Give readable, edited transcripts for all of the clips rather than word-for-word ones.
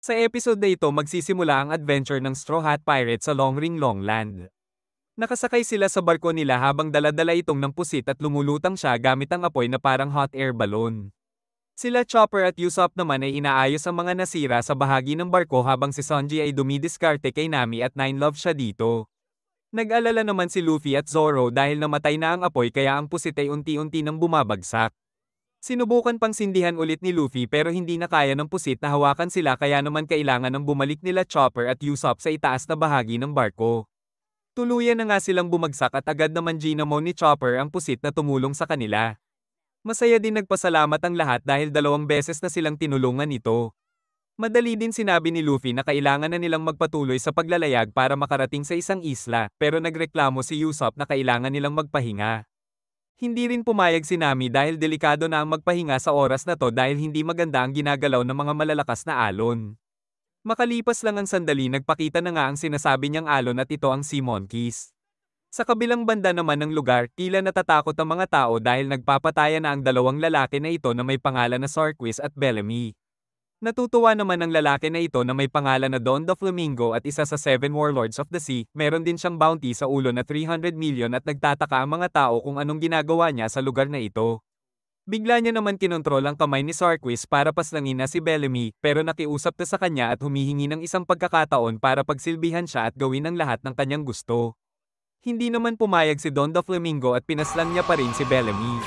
Sa episode na ito magsisimula ang adventure ng Straw Hat Pirate sa Longring Longland. Nakasakay sila sa barko nila habang dala-dala itong ng pusit at lumulutang siya gamit ang apoy na parang hot air balloon. Sila Chopper at Usopp naman ay inaayos ang mga nasira sa bahagi ng barko habang si Sanji ay dumidiskarte kay Nami at Nine Love siya dito. Nag-alala naman si Luffy at Zoro dahil namatay na ang apoy kaya ang pusit ay unti-unti nang bumabagsak. Sinubukan pang sindihan ulit ni Luffy pero hindi na kaya ng pusit na hawakan sila kaya naman kailangan ng bumalik nila Chopper at Usopp sa itaas na bahagi ng barko. Tuluyan na nga silang bumagsak at agad naman ginamon ni Chopper ang pusit na tumulong sa kanila. Masaya din nagpasalamat ang lahat dahil 2 beses na silang tinulungan ito. Madali din sinabi ni Luffy na kailangan na nilang magpatuloy sa paglalayag para makarating sa isang isla, pero nagreklamo si Usopp na kailangan nilang magpahinga. Hindi rin pumayag si Nami dahil delikado na ang magpahinga sa oras na to dahil hindi maganda ang ginagalaw ng mga malalakas na alon. Makalipas lang ang sandali nagpakita na nga ang sinasabi niyang alon at ito ang Sea Monkeys. Sa kabilang banda naman ng lugar, tila natatakot ang mga tao dahil nagpapataya na ang 2 lalaki na ito na may pangalan na Sarquis at Bellamy. Natutuwa naman ang lalaki na ito na may pangalan na Don the Flamingo at isa sa 7 Warlords of the Sea, meron din siyang bounty sa ulo na 300 million at nagtataka ang mga tao kung anong ginagawa niya sa lugar na ito. Bigla niya naman kinontrol ang kamay ni Sarquis para paslangin na si Bellamy, pero nakiusap na sa kanya at humihingi ng isang pagkakataon para pagsilbihan siya at gawin ang lahat ng kanyang gusto. Hindi naman pumayag si Don the Flamingo at pinaslang niya pa rin si Bellamy.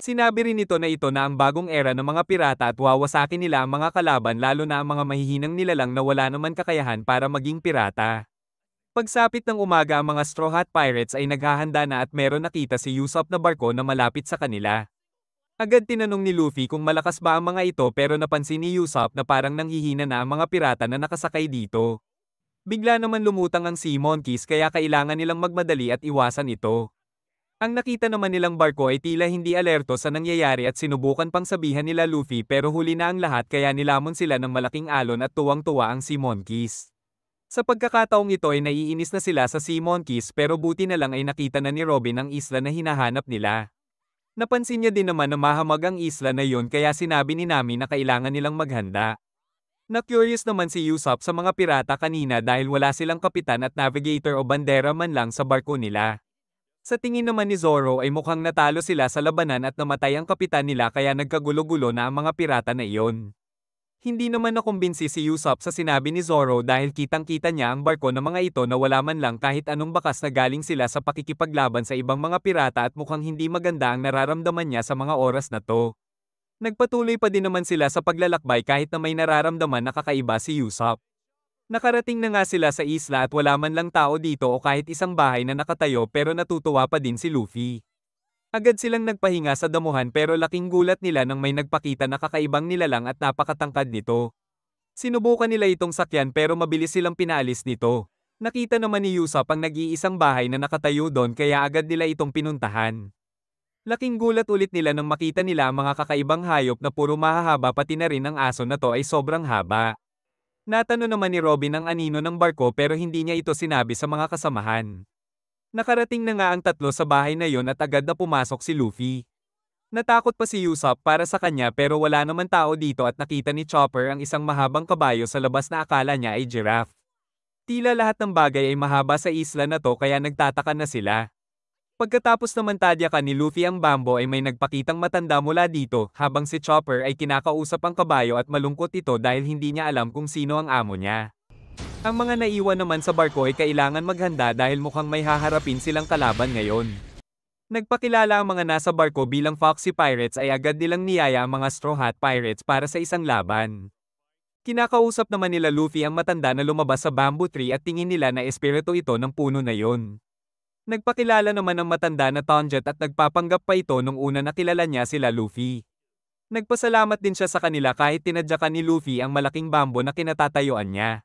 Sinabi rin nito na ang bagong era ng mga pirata at wawasakin nila ang mga kalaban lalo na ang mga mahihinang nilalang na wala naman kakayahan para maging pirata. Pagsapit ng umaga ang mga Straw Hat Pirates ay naghahanda na at meron nakita si Usopp na barko na malapit sa kanila. Agad tinanong ni Luffy kung malakas ba ang mga ito pero napansin ni Usopp na parang nanghihina na ang mga pirata na nakasakay dito. Bigla naman lumutang ang Sea Monkeys kaya kailangan nilang magmadali at iwasan ito. Ang nakita naman nilang barko ay tila hindi alerto sa nangyayari at sinubukan pang sabihan nila Luffy pero huli na ang lahat kaya nilamon sila ng malaking alon at tuwang-tuwa ang Sea Monkeys. Sa pagkakataong ito ay naiinis na sila sa Sea Monkeys pero buti na lang ay nakita na ni Robin ang isla na hinahanap nila. Napansin niya din naman na mahamag ang isla na yun kaya sinabi ni Nami na kailangan nilang maghanda. Na-curious naman si Usopp sa mga pirata kanina dahil wala silang kapitan at navigator o bandera man lang sa barko nila. Sa tingin naman ni Zoro ay mukhang natalo sila sa labanan at namatay ang kapitan nila kaya nagkagulo-gulo na ang mga pirata na iyon. Hindi naman nakumbinsi si Usopp sa sinabi ni Zoro dahil kitang-kita niya ang barko ng mga ito na wala man lang kahit anong bakas na galing sila sa pakikipaglaban sa ibang mga pirata at mukhang hindi maganda ang nararamdaman niya sa mga oras na to. Nagpatuloy pa din naman sila sa paglalakbay kahit na may nararamdaman na kakaiba si Usopp. Nakarating na nga sila sa isla at wala man lang tao dito o kahit isang bahay na nakatayo pero natutuwa pa din si Luffy. Agad silang nagpahinga sa damuhan pero laking gulat nila nang may nagpakita na kakaibang nilalang at napakatangkad nito. Sinubukan nila itong sakyan pero mabilis silang pinaalis nito. Nakita naman ni Usopp ang nag-iisang bahay na nakatayo doon kaya agad nila itong pinuntahan. Laking gulat ulit nila nang makita nila ang mga kakaibang hayop na puro mahahaba pati na rin ang aso na to ay sobrang haba. Natanong naman ni Robin ang anino ng barko pero hindi niya ito sinabi sa mga kasamahan. Nakarating na nga ang tatlo sa bahay na yon at agad na pumasok si Luffy. Natakot pa si Usopp para sa kanya pero wala naman tao dito at nakita ni Chopper ang isang mahabang kabayo sa labas na akala niya ay giraffe. Tila lahat ng bagay ay mahaba sa isla na to kaya nagtataka na sila. Pagkatapos naman tadyakan ni Luffy ang bambo ay may nagpakitang matanda mula dito habang si Chopper ay kinakausap ang kabayo at malungkot ito dahil hindi niya alam kung sino ang amo niya. Ang mga naiwan naman sa barko ay kailangan maghanda dahil mukhang may haharapin silang kalaban ngayon. Nagpakilala ang mga nasa barko bilang Foxy Pirates ay agad nilang niyaya ang mga Straw Hat Pirates para sa isang laban. Kinakausap naman nila Luffy ang matanda na lumabas sa bamboo tree at tingin nila na espiritu ito ng puno na yon. Nagpakilala naman ang matanda na Tonjet at nagpapanggap pa ito nung una nakilala niya sila Luffy. Nagpasalamat din siya sa kanila kahit tinadyakan ni Luffy ang malaking bambo na kinatatayuan niya.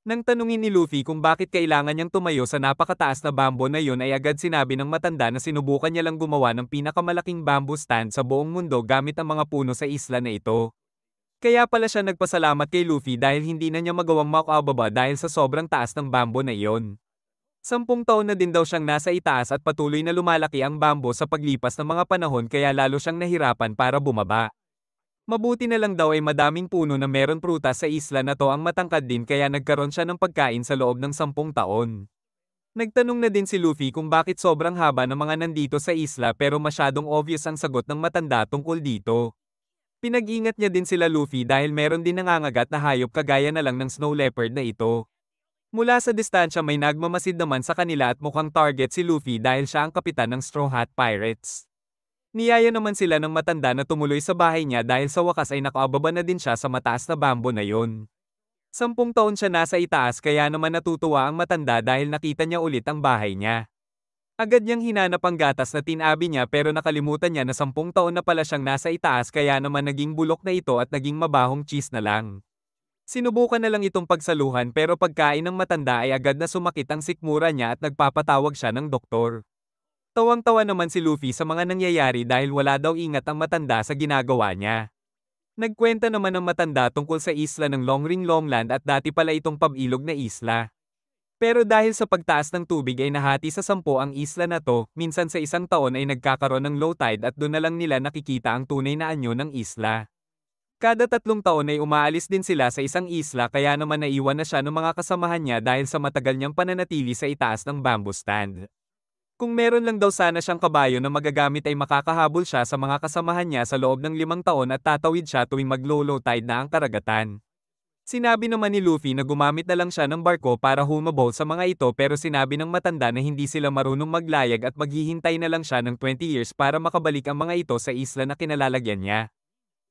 Nang tanungin ni Luffy kung bakit kailangan niyang tumayo sa napakataas na bambo na yun ay agad sinabi ng matanda na sinubukan niya lang gumawa ng pinakamalaking bamboo stand sa buong mundo gamit ang mga puno sa isla na ito. Kaya pala siya nagpasalamat kay Luffy dahil hindi na niya magawang makababa dahil sa sobrang taas ng bambo na iyon. 10 taon na din daw siyang nasa itaas at patuloy na lumalaki ang bambo sa paglipas ng mga panahon kaya lalo siyang nahirapan para bumaba. Mabuti na lang daw ay madaming puno na meron prutas sa isla na to ang matangkad din kaya nagkaroon siya ng pagkain sa loob ng 10 taon. Nagtanong na din si Luffy kung bakit sobrang haba ng mga nandito sa isla pero masyadong obvious ang sagot ng matanda tungkol dito. Pinag-ingat niya din sila Luffy dahil meron din nangangagat na hayop kagaya na lang ng snow leopard na ito. Mula sa distansya may nagmamasid naman sa kanila at mukhang target si Luffy dahil siya ang kapitan ng Straw Hat Pirates. Niyaya naman sila ng matanda na tumuloy sa bahay niya dahil sa wakas ay nakaababa na din siya sa mataas na bambo na yon. 10 taon siya nasa itaas kaya naman natutuwa ang matanda dahil nakita niya ulit ang bahay niya. Agad niyang hinanap ang gatas na tinabi niya pero nakalimutan niya na 10 taon na pala siyang nasa itaas kaya naman naging bulok na ito at naging mabahong cheese na lang. Sinubukan na lang itong pagsaluhan pero pagkain ng matanda ay agad na sumakit ang sikmura niya at nagpapatawag siya ng doktor. Tawang-tawa naman si Luffy sa mga nangyayari dahil wala daw ingat ang matanda sa ginagawa niya. Nagkwenta naman ng matanda tungkol sa isla ng Longring Longland at dati pala itong pabilog na isla. Pero dahil sa pagtaas ng tubig ay nahati sa 10 ang isla na to, minsan sa isang taon ay nagkakaroon ng low tide at doon na lang nila nakikita ang tunay na anyo ng isla. Kada 3 taon ay umaalis din sila sa isang isla kaya naman naiwan na siya ng mga kasamahan niya dahil sa matagal niyang pananatili sa itaas ng bamboo stand. Kung meron lang daw sana siyang kabayo na magagamit ay makakahabol siya sa mga kasamahan niya sa loob ng 5 taon at tatawid siya tuwing mag-low tide na ang karagatan. Sinabi naman ni Luffy na gumamit na lang siya ng barko para humabol sa mga ito pero sinabi ng matanda na hindi sila marunong maglayag at maghihintay na lang siya ng 20 years para makabalik ang mga ito sa isla na kinalalagyan niya.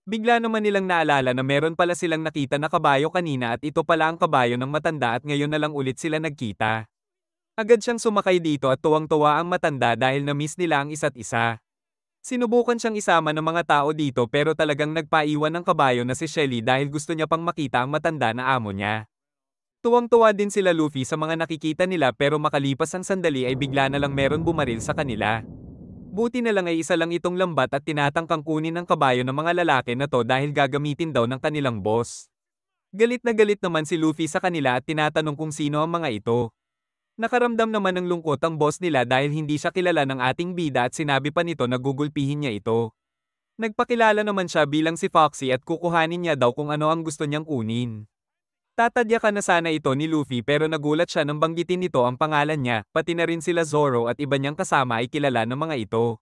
Bigla naman nilang naalala na meron pala silang nakita na kabayo kanina at ito pala ang kabayo ng matanda at ngayon na lang ulit sila nagkita. Agad siyang sumakay dito at tuwang-tuwa ang matanda dahil na-miss nila ang isa't isa. Sinubukan siyang isama ng mga tao dito pero talagang nagpaiwan ng kabayo na si Shelly dahil gusto niya pang makita ang matanda na amo niya. Tuwang-tuwa din sila Luffy sa mga nakikita nila pero makalipas ang sandali ay bigla na lang meron bumaril sa kanila. Buti na lang ay isa lang itong lambat at tinatangkang kunin ng kabayo ng mga lalaki na to dahil gagamitin daw ng kanilang boss. Galit na galit naman si Luffy sa kanila at tinatanong kung sino ang mga ito. Nakaramdam naman ng lungkot ang boss nila dahil hindi siya kilala ng ating bida at sinabi pa nito na gugulpihin niya ito. Nagpakilala naman siya bilang si Foxy at kukuhanin niya daw kung ano ang gusto niyang kunin. Tatadya ka na sana ito ni Luffy pero nagulat siya nang banggitin nito ang pangalan niya, pati na rin sila Zoro at iba niyang kasama ay kilala ng mga ito.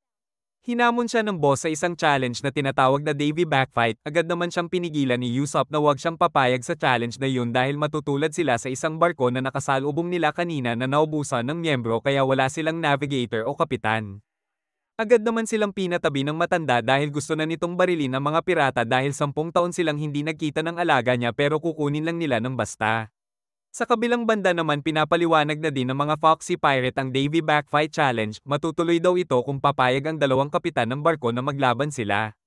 Hinamon siya ng boss sa isang challenge na tinatawag na Davy Backfight, agad naman siyang pinigilan ni Usopp na huwag siyang papayag sa challenge na yun dahil matutulad sila sa isang barko na nakasalubong nila kanina na naubusan ng miyembro kaya wala silang navigator o kapitan. Agad naman silang pinatabi ng matanda dahil gusto na nitong barilin ang mga pirata dahil 10 taon silang hindi nagkita ng alaga niya pero kukunin lang nila ng basta. Sa kabilang banda naman pinapaliwanag na din ng mga Foxy Pirate ang Davy Backfight Challenge, matutuloy daw ito kung papayag ang dalawang kapitan ng barko na maglaban sila.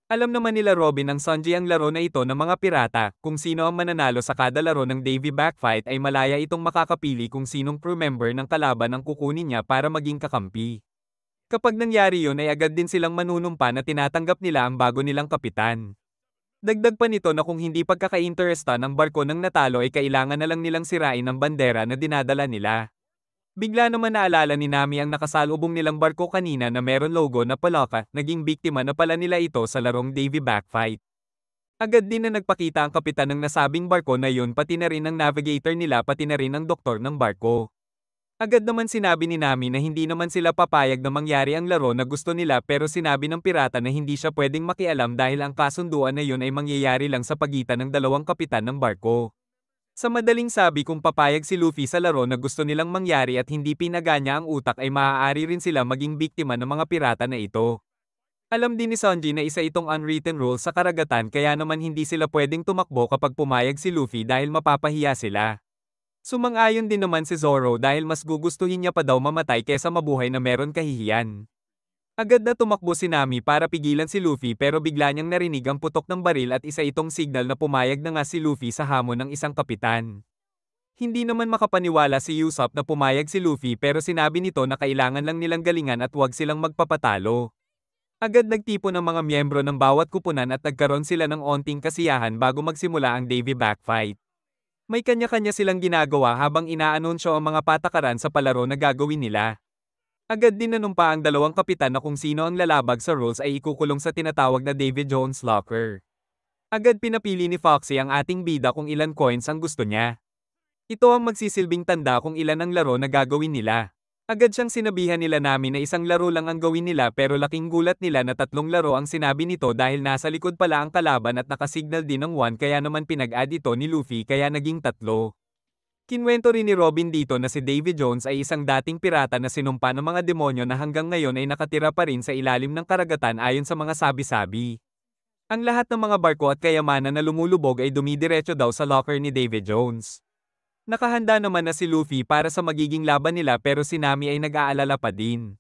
Alam naman nila Robin ang Sanji ang laro na ito ng mga pirata, kung sino ang mananalo sa kada laro ng Davy Backfight ay malaya itong makakapili kung sinong crew member ng kalaban ang kukunin niya para maging kakampi. Kapag nangyari yun ay agad din silang manunumpa na tinatanggap nila ang bago nilang kapitan. Dagdag pa nito na kung hindi pagkaka-interesta ng barko ng natalo ay kailangan na lang nilang sirain ang bandera na dinadala nila. Bigla naman naalala ni Nami ang nakasalubong nilang barko kanina na meron logo na palaka, naging biktima na pala nila ito sa larong Davy Backfight. Agad din na nagpakita ang kapitan ng nasabing barko na yun pati na rin ang navigator nila pati na rin ang doktor ng barko. Agad naman sinabi ni Nami na hindi naman sila papayag na mangyari ang laro na gusto nila pero sinabi ng pirata na hindi siya pwedeng makialam dahil ang kasunduan na yun ay mangyayari lang sa pagitan ng dalawang kapitan ng barko. Sa madaling sabi kung papayag si Luffy sa laro na gusto nilang mangyari at hindi pinaganya ang utak ay maaari rin sila maging biktima ng mga pirata na ito. Alam din ni Sanji na isa itong unwritten rule sa karagatan kaya naman hindi sila pwedeng tumakbo kapag pumayag si Luffy dahil mapapahiya sila. Sumang-ayon din naman si Zoro dahil mas gugustuhin niya pa daw mamatay kesa mabuhay na meron kahihiyan. Agad na tumakbo si Nami para pigilan si Luffy pero bigla niyang narinig ang putok ng baril at isa itong signal na pumayag na nga si Luffy sa hamon ng isang kapitan. Hindi naman makapaniwala si Usopp na pumayag si Luffy pero sinabi nito na kailangan lang nilang galingan at huwag silang magpapatalo. Agad nagtipon ng mga miyembro ng bawat kupunan at nagkaroon sila ng onting kasiyahan bago magsimula ang Davy Backfight. May kanya-kanya silang ginagawa habang inaanunsyo ang mga patakaran sa palaro na gagawin nila. Agad din nanumpa ang dalawang kapitan na kung sino ang lalabag sa rules ay ikukulong sa tinatawag na Davy Jones Locker. Agad pinapili ni Foxy ang ating bida kung ilan coins ang gusto niya. Ito ang magsisilbing tanda kung ilan ang laro na gagawin nila. Agad siyang sinabihan nila namin na isang laro lang ang gawin nila pero laking gulat nila na 3 laro ang sinabi nito dahil nasa likod pala ang kalaban at nakasignal din ng 1 kaya naman pinag-add ito ni Luffy kaya naging 3. Kinwento rin ni Robin dito na si Davy Jones ay isang dating pirata na sinumpa ng mga demonyo na hanggang ngayon ay nakatira pa rin sa ilalim ng karagatan ayon sa mga sabi-sabi. Ang lahat ng mga barko at kayamanan na lumulubog ay dumidiretso daw sa locker ni Davy Jones. Nakahanda naman na si Luffy para sa magiging laban nila pero si Nami ay nag-aalala pa din.